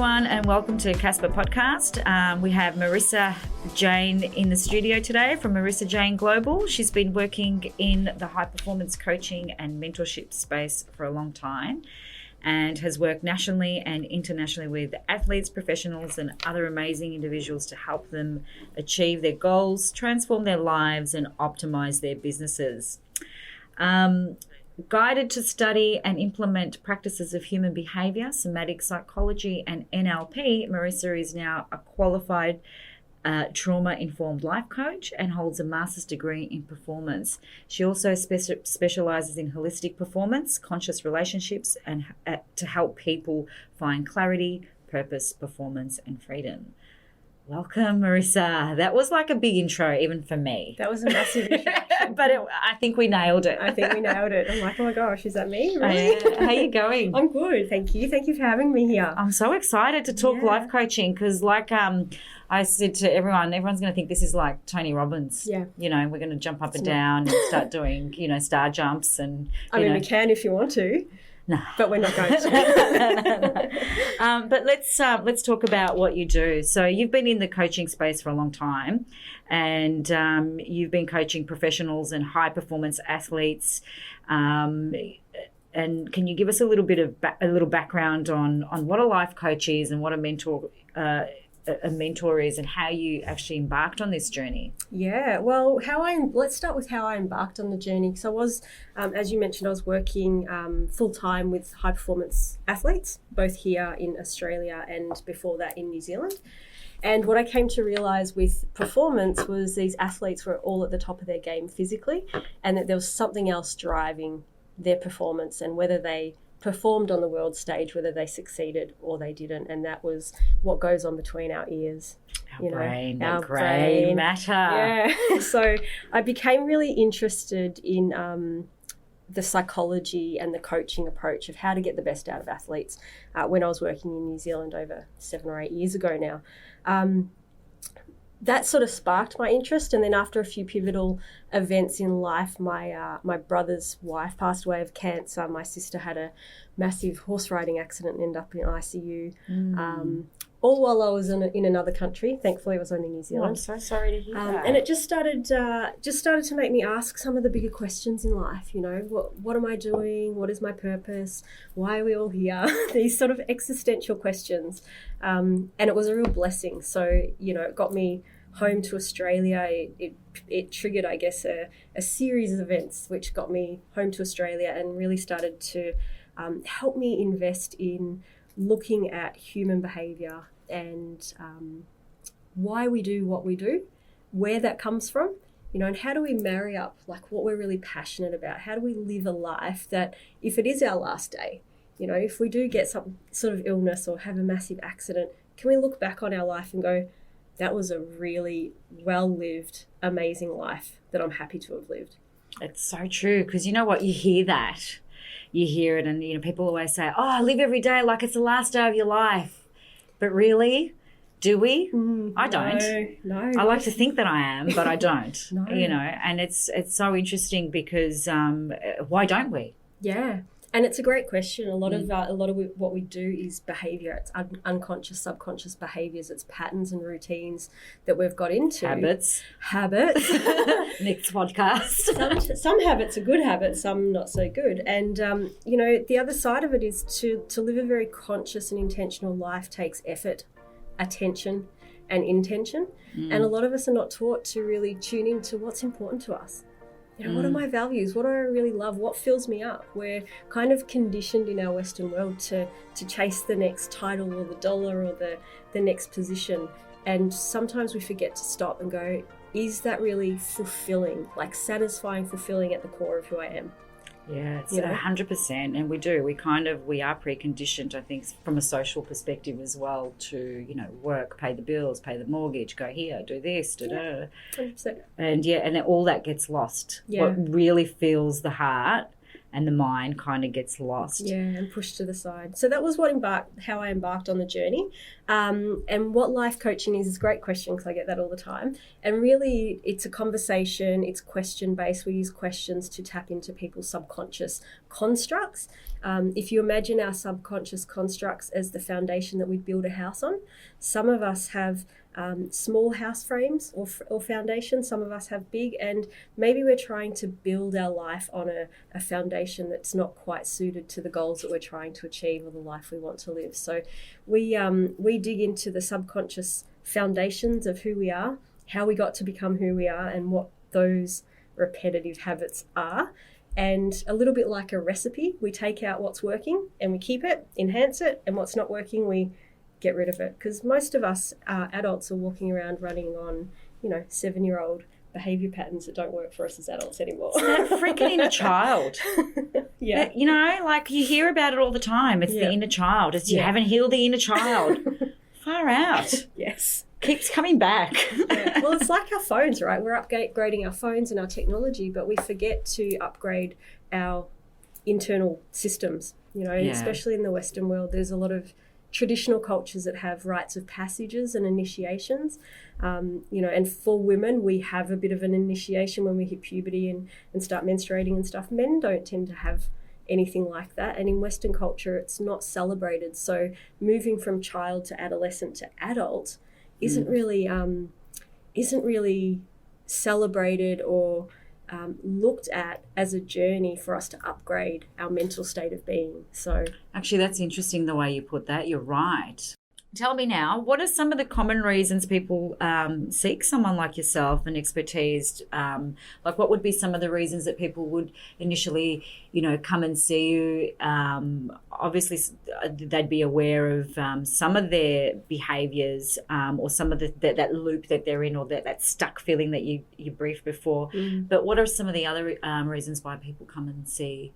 everyone, and welcome to Casper Podcast. We have Marissa Jane in the studio today from Marissa Jane Global. She's been working in the high performance coaching and mentorship space for a long time and has worked nationally and internationally with athletes, professionals, and other amazing individuals to help them achieve their goals, transform their lives, and optimize their businesses. Guided to study and implement practices of human behaviour, somatic psychology, and NLP, Marissa is now a qualified trauma-informed life coach and holds a master's degree in performance. She also specialises in holistic performance, conscious relationships, and to help people find clarity, purpose, performance, and freedom. Welcome, Marissa. That was like a big intro, even for me. That was a massive introduction. But I think we nailed it. I think we nailed it. I'm like, oh my gosh, is that me? Really? How are you going? I'm good, thank you. Thank you for having me here. I'm so excited to talk life coaching because, like I said to everyone's going to think this is like Tony Robbins. Yeah. You know, we're going to jump up and down and start doing, star jumps and. We can if you want to. No, but we're not going to. But let's talk about what you do. So you've been in the coaching space for a long time, and you've been coaching professionals and high performance athletes. And can you give us a little bit of a little background on what a life coach is and what a mentor is and how you actually embarked on this journey? Yeah, well, let's start with how I embarked on the journey. So I was, as you mentioned, I was working full-time with high-performance athletes, both here in Australia and before that in New Zealand. And what I came to realise with performance was these athletes were all at the top of their game physically, and that there was something else driving their performance, and whether they performed on the world stage, whether they succeeded or they didn't. And that was what goes on between our ears. Our brain matter. Yeah. So I became really interested in the psychology and the coaching approach of how to get the best out of athletes when I was working in New Zealand over 7 or 8 years ago now. That sort of sparked my interest, and then after a few pivotal events in life, my brother's wife passed away of cancer. My sister had a massive horse riding accident and ended up in ICU. All while I was in another country. Thankfully, it was only New Zealand. I'm so sorry to hear that. And it just started to make me ask some of the bigger questions in life. You know, what am I doing? What is my purpose? Why are we all here? These sort of existential questions. And it was a real blessing. So, it got me home to Australia. It triggered, I guess, a series of events which got me home to Australia and really started to help me invest in looking at human behaviour and why we do what we do, where that comes from, and how do we marry up like what we're really passionate about? How do we live a life that if it is our last day, if we do get some sort of illness or have a massive accident, can we look back on our life and go, that was a really well-lived, amazing life that I'm happy to have lived? It's so true, because you know what? You hear that. You hear it, and people always say, oh, live every day like it's the last day of your life. But really, do we? I don't. No. I like to think that I am, but I don't. No. And it's so interesting because why don't we? Yeah. And it's a great question. A lot of what we do is behaviour. It's unconscious, subconscious behaviours. It's patterns and routines that we've got into. Habits. Next podcast. Some habits are good habits, some not so good. And, the other side of it is to live a very conscious and intentional life takes effort, attention and intention. And a lot of us are not taught to really tune into what's important to us. What are my values? What do I really love? What fills me up? We're kind of conditioned in our Western world to chase the next title or the dollar or the next position. And sometimes we forget to stop and go, is that really fulfilling, like satisfying, fulfilling at the core of who I am? Yeah, it's 100%. And we are preconditioned, I think, from a social perspective as well to, work, pay the bills, pay the mortgage, go here, do this, 100%. And all that gets lost. Yeah. What really fills the heart and the mind kind of gets lost. Yeah, and pushed to the side. So that was how I embarked on the journey. And what life coaching is a great question because I get that all the time. And really, it's a conversation. It's question-based. We use questions to tap into people's subconscious constructs If you imagine our subconscious constructs as the foundation that we'd build a house on, some of us have small house frames or foundations, some of us have big, and maybe we're trying to build our life on a foundation that's not quite suited to the goals that we're trying to achieve or the life we want to live. So we dig into the subconscious foundations of who we are, how we got to become who we are, and what those repetitive habits are. And a little bit like a recipe, we take out what's working and we keep it, enhance it, and what's not working, we get rid of it. Because most of us adults are walking around running on, 7-year-old behaviour patterns that don't work for us as adults anymore. It's that freaking inner child. Yeah. Like you hear about it all the time. It's the inner child. It's you haven't healed the inner child. Far out. Yes. Keeps coming back. Yeah. Well, it's like our phones, right? We're upgrading our phones and our technology, but we forget to upgrade our internal systems, especially in the Western world. There's a lot of traditional cultures that have rites of passages and initiations, and for women, we have a bit of an initiation when we hit puberty and start menstruating and stuff. Men don't tend to have anything like that, and in Western culture, it's not celebrated. So moving from child to adolescent to adult isn't really celebrated or looked at as a journey for us to upgrade our mental state of being. So actually, that's interesting the way you put that. You're right. Tell me now, what are some of the common reasons people seek someone like yourself and expertise? Like what would be some of the reasons that people would initially, come and see you? Obviously, they'd be aware of some of their behaviours or some of that loop that they're in, or that stuck feeling that you briefed before. But what are some of the other reasons why people come and see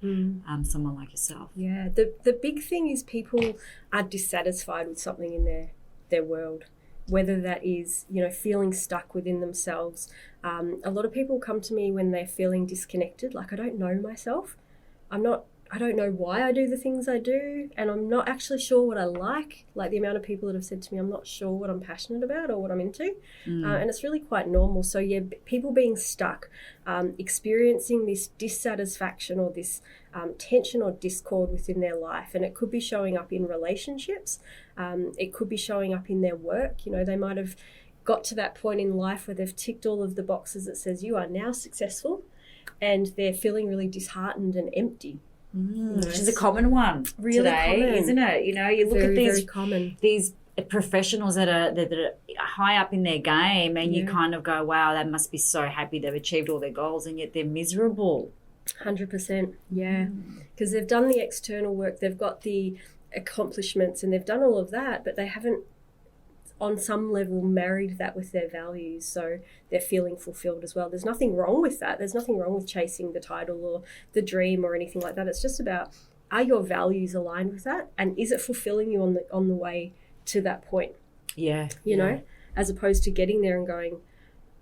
someone like yourself? Yeah, the big thing is people are dissatisfied with something in their world, whether that is feeling stuck within themselves. A lot of people come to me when they're feeling disconnected, like I don't know myself, I don't know why I do the things I do, and I'm not actually sure what I like the amount of people that have said to me, I'm not sure what I'm passionate about or what I'm into. And it's really quite normal. So yeah, people being stuck, experiencing this dissatisfaction or this tension or discord within their life, and it could be showing up in relationships, it could be showing up in their work. They might have got to that point in life where they've ticked all of the boxes that says you are now successful, and they're feeling really disheartened and empty. Which is a common one really today, common. Isn't it? You look at very common. These professionals that are high up in their game, and you kind of go, wow, they must be so happy they've achieved all their goals, and yet they're miserable. 100%, yeah. Because they've done the external work, they've got the accomplishments, and they've done all of that, but they haven't on some level married that with their values, so they're feeling fulfilled as well. There's nothing wrong with that. There's nothing wrong with chasing the title or the dream or anything like that. It's just about, are your values aligned with that, and is it fulfilling you on the way to that point? You know, as opposed to getting there and going,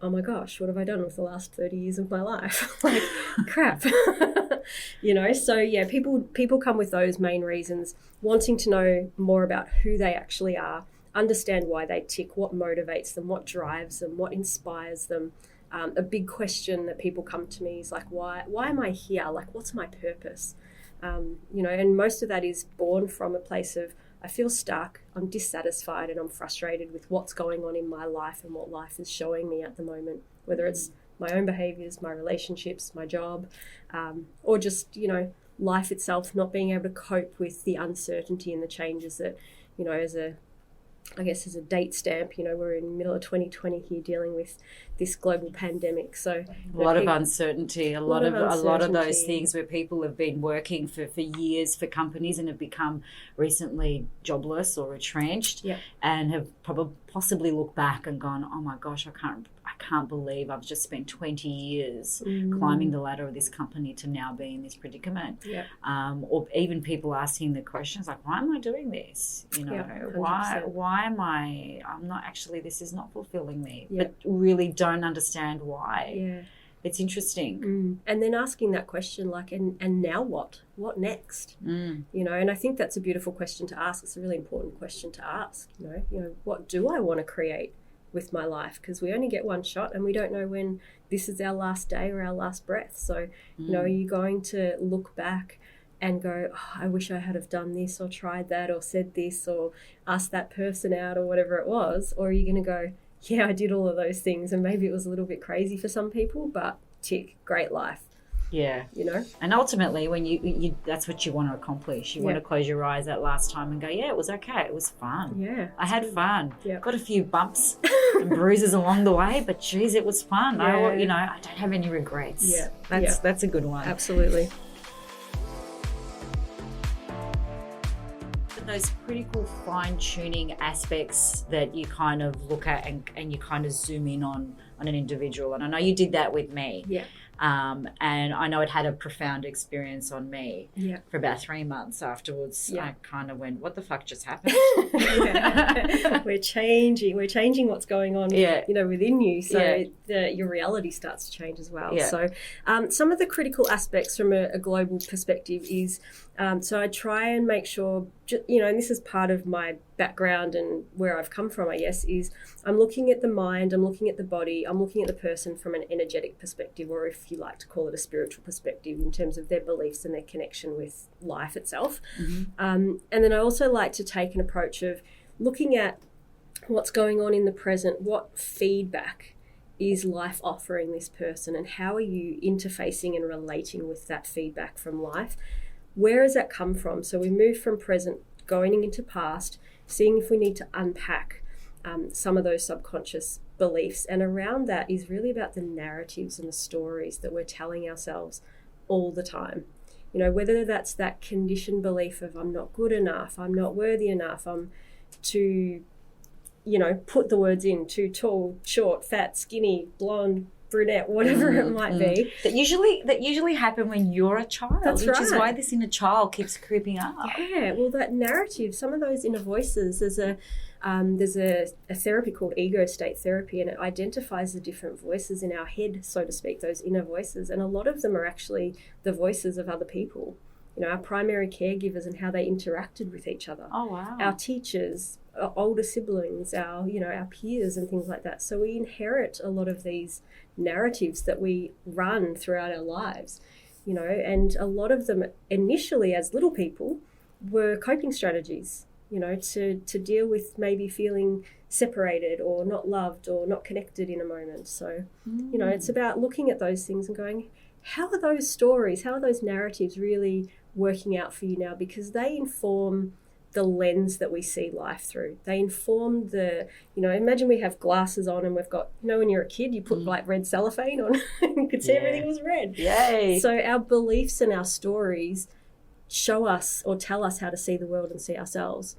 oh my gosh, what have I done with the last 30 years of my life? Like, crap. So yeah, people come with those main reasons, wanting to know more about who they actually are, understand why they tick, what motivates them, what drives them, what inspires them. A big question that people come to me is like, why am I here? Like, what's my purpose? And most of that is born from a place of, I feel stuck, I'm dissatisfied, and I'm frustrated with what's going on in my life and what life is showing me at the moment, whether it's my own behaviours, my relationships, my job, or just, life itself, not being able to cope with the uncertainty and the changes that, as a date stamp, we're in the middle of 2020 here dealing with this global pandemic. So a lot of uncertainty, a lot of those things where people have been working for years for companies and have become recently jobless or retrenched, and have possibly looked back and gone, oh my gosh, I can't believe I've just spent 20 years climbing the ladder of this company to now be in this predicament. Or even people asking the questions like, why am I doing this? Why am I'm not actually, this is not fulfilling me, but really don't understand why. It's interesting. And then asking that question, like, and now what next? And I think that's a beautiful question to ask. It's a really important question to ask. What do I want to create with my life? Because we only get one shot, and we don't know when this is our last day or our last breath. So are you going to look back and go, oh, I wish I had have done this or tried that or said this or asked that person out or whatever it was? Or are you going to go, yeah, I did all of those things and maybe it was a little bit crazy for some people, but tick, great life. Yeah. You know? And ultimately, when you that's what you want to accomplish. You want to close your eyes that last time and go, yeah, it was okay. It was fun. Yeah. I had fun. Yeah. Got a few bumps and bruises along the way, but geez, it was fun. Yeah. I don't have any regrets. Yeah. That's a good one. Absolutely. Those critical fine-tuning aspects that you kind of look at and you kind of zoom in on an individual. And I know you did that with me. Yeah. And I know it had a profound experience on me. Yeah. For about 3 months afterwards, Yeah. I kind of went, what the fuck just happened? We're changing what's going on, within you. So your reality starts to change as well. Yeah. So some of the critical aspects from a global perspective is, so I try and make sure, and this is part of my background and where I've come from, I guess, is I'm looking at the mind, I'm looking at the body, I'm looking at the person from an energetic perspective, or if you like to call it a spiritual perspective, in terms of their beliefs and their connection with life itself. Mm-hmm. And then I also like to take an approach of looking at what's going on in the present, what feedback is life offering this person, and how are you interfacing and relating with that feedback from life? Where has that come from? So we move from present, going into past, seeing if we need to unpack some of those subconscious beliefs. And around that is really about the narratives and the stories that we're telling ourselves all the time. Whether that's that conditioned belief of I'm not good enough, I'm not worthy enough, I'm too, put the words in, too tall, short, fat, skinny, blonde, brunette, whatever it might be. That usually happen when you're a child. That's which right. is why this inner child keeps creeping up. Yeah, well, that narrative, some of those inner voices, there's a therapy called ego state therapy, and it identifies the different voices in our head, so to speak, those inner voices, and a lot of them are actually the voices of other people. Our primary caregivers and how they interacted with each other. Oh, wow. Our teachers, our older siblings, our peers and things like that. So we inherit a lot of these narratives that we run throughout our lives, and a lot of them initially as little people were coping strategies, to deal with maybe feeling separated or not loved or not connected in a moment. So, it's about looking at those things and going, how are those stories, how are those narratives really working out for you now? Because they inform the lens that we see life through. They inform imagine we have glasses on and we've got, when you're a kid, you put like red cellophane on and you could see everything was red. Yay. So our beliefs and our stories show us or tell us how to see the world and see ourselves.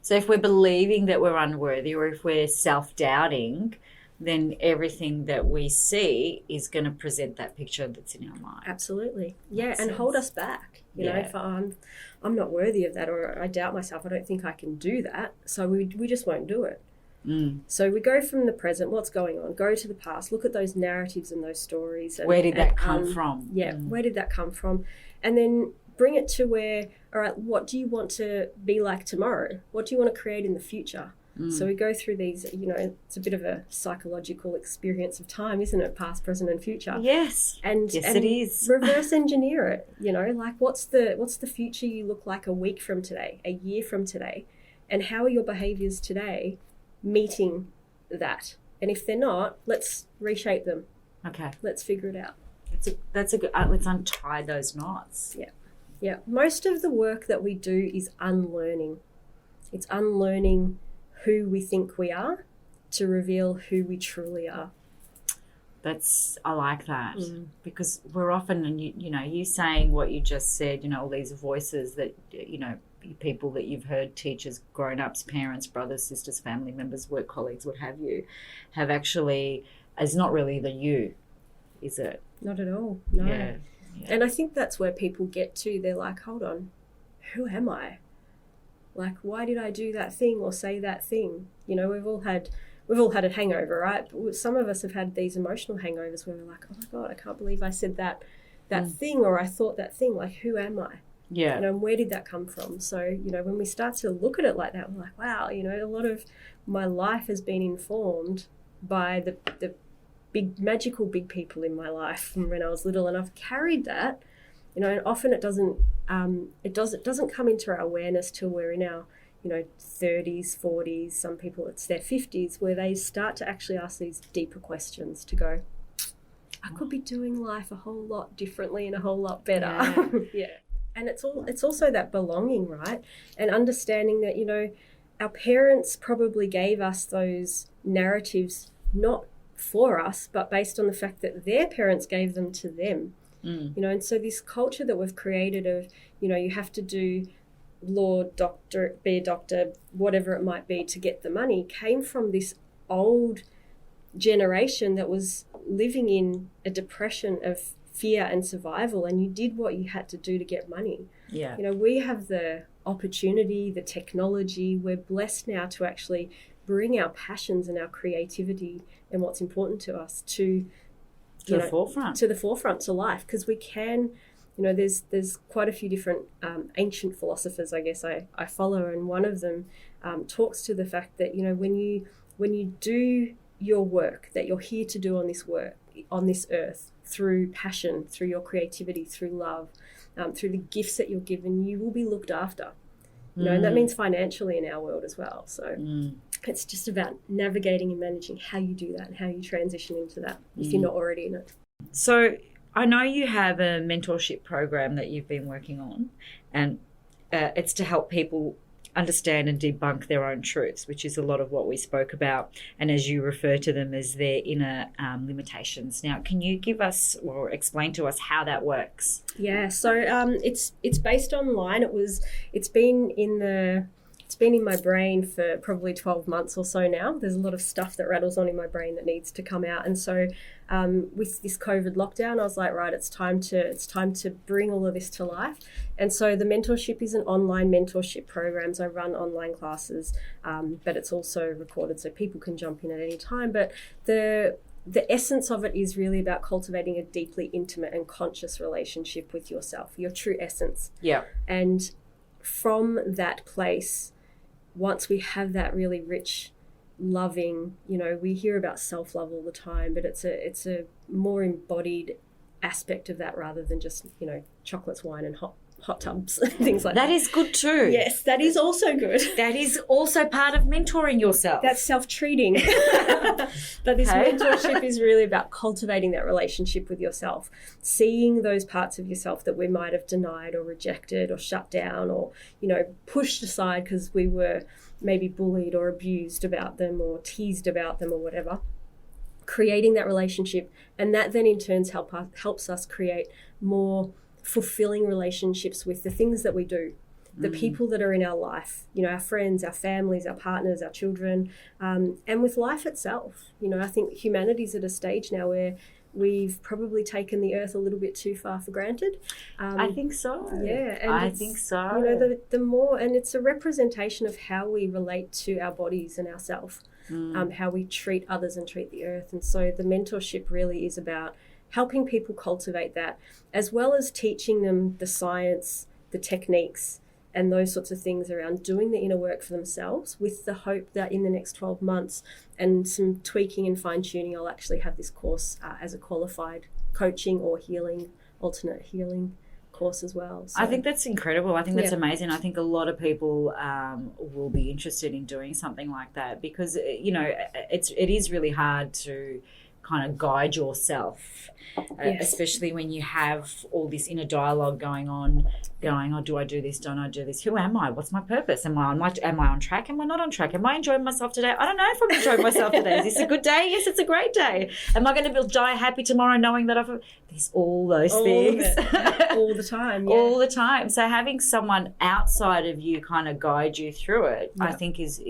So if we're believing that we're unworthy, or if we're self-doubting, then everything that we see is going to present that picture that's in our mind. Absolutely. Yeah, Makes and sense. hold us back. If I'm not worthy of that, or I doubt myself, I don't think I can do that, so we just won't do it. So we go from the present, what's going on, go to the past, look at those narratives and those stories. And, where did that come from? Yeah, where did that come from? And then bring it to where, all right, what do you want to be like tomorrow? What do you want to create in the future? So we go through these, it's a bit of a psychological experience of time, isn't it? Past, present and future. Yes. And it is. Reverse engineer it, like what's the future you look like a week from today, a year from today? And how are your behaviours today meeting that? And if they're not, let's reshape them. Okay. Let's figure it out. That's a good, let's untie those knots. Yeah. Yeah. Most of the work that we do is unlearning. It's unlearning who we think we are to reveal who we truly are. I like that, because we're often, and you saying what you just said, all these voices that, people that you've heard, teachers, grown-ups, parents, brothers, sisters, family members, work colleagues, what have you, have actually, is not really the you, is it? Not at all, no. Yeah. And I think that's where people get to, they're like, hold on, who am I? Like, why did I do that thing or say that thing? We've all had a hangover, right? But some of us have had these emotional hangovers where we're like, oh my God, I can't believe I said that thing, or I thought that thing. Like, who am I? Yeah. And where did that come from? So, when we start to look at it like that, we're like, wow, a lot of my life has been informed by the big, magical big people in my life from when I was little. And I've carried that, and often it doesn't it doesn't come into our awareness till we're in our 30s, 40s, some people it's their 50s, where they start to actually ask these deeper questions to go, I could be doing life a whole lot differently and a whole lot better. Yeah. Yeah. And it's also that belonging, right? And understanding that, our parents probably gave us those narratives not for us, but based on the fact that their parents gave them to them. And so this culture that we've created of, you have to do law, doctor, be a doctor, whatever it might be to get the money, came from this old generation that was living in a depression of fear and survival, and you did what you had to do to get money. Yeah. We have the opportunity, the technology, we're blessed now to actually bring our passions and our creativity and what's important to us to the forefront to life, because we can, there's quite a few different ancient philosophers, I guess, I follow, and one of them talks to the fact that, when you do your work that you're here to do on this earth, through passion, through your creativity, through love, through the gifts that you're given, you will be looked after. And that means financially in our world as well. So it's just about navigating and managing how you do that and how you transition into that if you're not already in it. So I know you have a mentorship program that you've been working on, and it's to help people understand and debunk their own truths, which is a lot of what we spoke about, and as you refer to them as their inner limitations. Now, can you give us or explain to us how that works? Yeah, so it's based online. It's been in my brain for probably 12 months or so now. There's a lot of stuff that rattles on in my brain that needs to come out, and so with this COVID lockdown, I was like, right, it's time to bring all of this to life. And so the mentorship is an online mentorship program. So I run online classes, but it's also recorded so people can jump in at any time. But the essence of it is really about cultivating a deeply intimate and conscious relationship with yourself, your true essence. Yeah. And from that place, once we have that really rich, loving, we hear about self-love all the time, but it's a more embodied aspect of that rather than just, chocolates, wine and hot tubs and things like that. That is good too. Yes, that is also good. That is also part of mentoring yourself. That's self-treating. But this mentorship is really about cultivating that relationship with yourself, seeing those parts of yourself that we might have denied or rejected or shut down or, pushed aside because we were maybe bullied or abused about them or teased about them or whatever. Creating that relationship, and that then in turn helps us create more fulfilling relationships with the things that we do, the people that are in our life, our friends, our families, our partners, our children, and with life itself. I think humanity's at a stage now where we've probably taken the earth a little bit too far for granted. I think so. Yeah. And I think so. The more, and it's a representation of how we relate to our bodies and ourselves, how we treat others and treat the earth. And so the mentorship really is about helping people cultivate that, as well as teaching them the science, the techniques, and those sorts of things around doing the inner work for themselves, with the hope that in the next 12 months and some tweaking and fine-tuning, I'll actually have this course as a qualified coaching or alternate healing course as well. So, I think that's incredible. I think that's amazing. I think a lot of people will be interested in doing something like that because, it is really hard to kind of guide yourself, especially when you have all this inner dialogue going, oh, do I do this? Don't I do this? Who am I? What's my purpose? Am I on track? Am I not on track? Am I enjoying myself today? I don't know if I'm enjoying myself today. Is this a good day? Yes, it's a great day. Am I going to die happy tomorrow knowing that there's all those things. All the time. Yeah. All the time. So having someone outside of you kind of guide you through it, I think is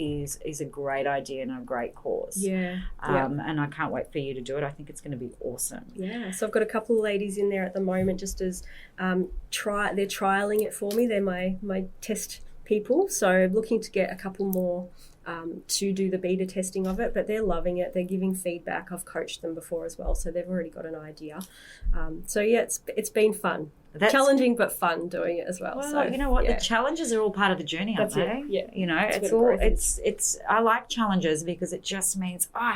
a great idea and a great cause. Yeah. And I can't wait for you to do it. I think it's going to be awesome. Yeah. So I've got a couple of ladies in there at the moment just as they're trialing it for me. They're my test people. So I'm looking to get a couple more to do the beta testing of it, but they're loving it. They're giving feedback. I've coached them before as well, so they've already got an idea. It's been fun. That's challenging but fun doing it as well. Well, so you know what, the challenges are all part of the journey, aren't they? Yeah. It's I like challenges because it just means I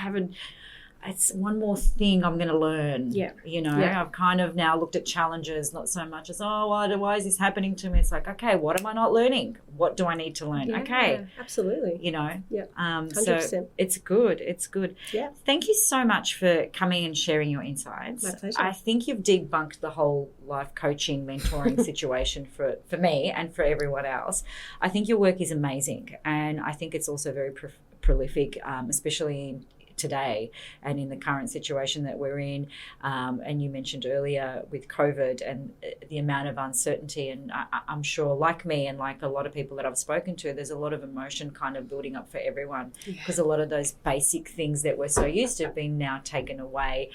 it's one more thing I'm going to learn. Yeah. You know, Yeah. I've kind of now looked at challenges, not so much as, why is this happening to me? It's like, okay, what am I not learning? What do I need to learn? Yeah, okay. absolutely. You know, Yeah. so 100%. it's good. It's good. Yeah. Thank you so much for coming and sharing your insights. My pleasure. I think you've debunked the whole life coaching, mentoring situation for me and for everyone else. I think your work is amazing, and I think it's also very prolific, especially in today and in the current situation that we're in. And you mentioned earlier with COVID and the amount of uncertainty, and I'm sure, like me and like a lot of people that I've spoken to, there's a lot of emotion kind of building up for everyone, because a lot of those basic things that we're so used to have been now taken away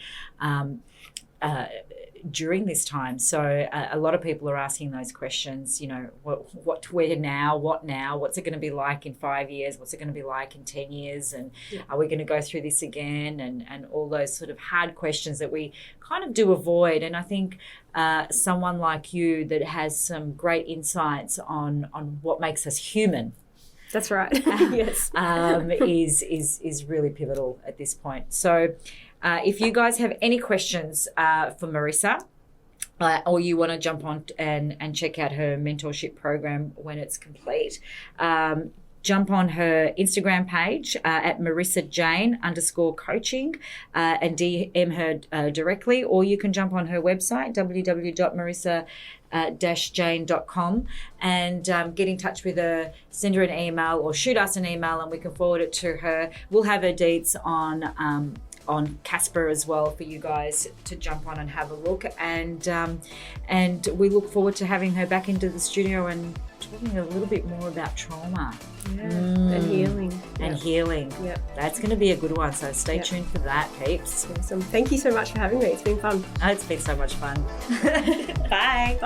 during this time. So a lot of people are asking those questions, you know, where now, what's it going to be like in 5 years, what's it going to be like in 10 years, and are we going to go through this again, and all those sort of hard questions that we kind of do avoid. And I think someone like you that has some great insights on what makes us human, that's right. Yes. is really pivotal at this point. So if you guys have any questions for Marissa, or you want to jump on and check out her mentorship program when it's complete, jump on her Instagram page at marissajane_coaching and DM her directly, or you can jump on her website, www.marissa-jane.com, and get in touch with her, send her an email or shoot us an email and we can forward it to her. We'll have her deets on Casper as well for you guys to jump on and have a look, and we look forward to having her back into the studio and talking a little bit more about trauma and healing. Yeah, that's going to be a good one, so stay tuned for that, peeps. Awesome. Thank you so much for having me. It's been fun. It's been so much fun. Bye.